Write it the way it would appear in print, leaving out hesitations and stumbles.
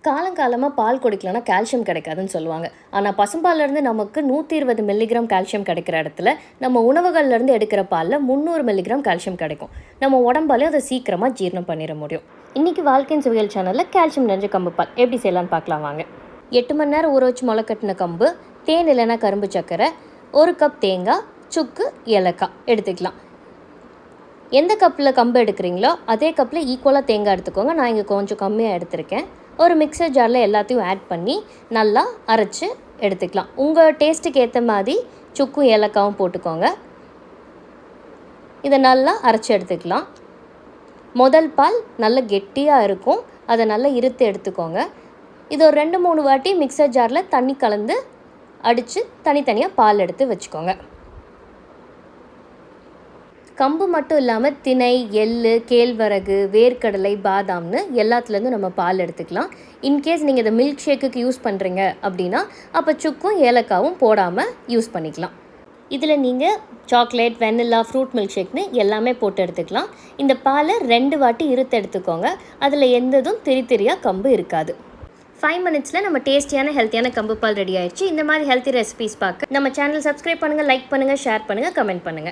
காலங்காலமாக பால் குடிக்கலன்னா கால்சியம் கிடைக்காதுன்னு சொல்லுவாங்க. ஆனால் பசும்பால்லேருந்து நமக்கு 120 மில்லிகிராம் கால்சியம் கிடைக்கிற இடத்துல நம்ம உணவுகள்லேருந்து எடுக்கிற பாலில் 300 மில்லிகிராம் கால்சியம் கிடைக்கும். நம்ம உடம்பாலே அதை சீக்கிரமாக ஜீரணம் பண்ணிட முடியும். இன்றைக்கி வாழ்க்கையின் சுவையல் சேனலில் கால்சியம் நிறைஞ்ச கம்பு பால் எப்படி செய்யலான்னு பார்க்கலாம் வாங்க. 8 மணி நேரம் ஊற வச்சு முளைக்கட்டின கம்பு, தேன் இல்லைன்னா கரும்பு சர்க்கரை, 1 கப் தேங்காய், சுக்கு, ஏலக்காய் எடுத்துக்கலாம். எந்த கப்பில் கம்பு எடுக்கிறீங்களோ அதே கப்பில் ஈக்குவலாக தேங்காய் எடுத்துக்கோங்க. நான் இங்கே கொஞ்சம் கம்மியாக எடுத்திருக்கேன். ஒரு மிக்சர் ஜாரில் எல்லாத்தையும் ஆட் பண்ணி நல்லா அரைச்சி எடுத்துக்கலாம். உங்கள் டேஸ்ட்டுக்கு ஏற்ற மாதிரி சுக்கும் ஏலக்காவும் போட்டுக்கோங்க. இதை நல்லா அரைச்சி எடுத்துக்கலாம். முதல் பால் நல்ல கெட்டியாக இருக்கும், அதை நல்லா இருத்து எடுத்துக்கோங்க. இது ஒரு 2-3 வாட்டி மிக்சர் ஜாரில் தண்ணி கலந்து அடித்து தனித்தனியாக பால் எடுத்து வச்சுக்கோங்க. கம்பு மட்டும் இல்லாமல் திணை, எள்ளு, கேழ்வரகு, வேர்க்கடலை, பாதாம்னு எல்லாத்துலேருந்து நம்ம பால் எடுத்துக்கலாம். இன்கேஸ் நீங்கள் இதை மில்க் ஷேக்குக்கு யூஸ் பண்ணுறீங்க அப்படின்னா அப்போ சுக்கும் ஏலக்காவும் போடாமல் யூஸ் பண்ணிக்கலாம். இதில் நீங்கள் சாக்லேட், வெனிலா, ஃப்ரூட் மில்க் ஷேக்னு எல்லாமே போட்டு எடுத்துக்கலாம். இந்த பாலை 2 வாட்டி இருத்து எடுத்துக்கோங்க. அதில் எந்ததும் திரியாக கம்பு இருக்காது. 5 மினிட்ஸில் நம்ம டேஸ்டியான ஹெல்த்தியான கம்பு பால் ரெடி ஆயிடுச்சு. இந்த மாதிரி ஹெல்த்தி ரெசிபிஸ் பார்க்க நம்ம சேனல் சப்ஸ்கிரைப் பண்ணுங்கள், லைக் பண்ணுங்கள், ஷேர் பண்ணுங்கள், கமெண்ட் பண்ணுங்கள்.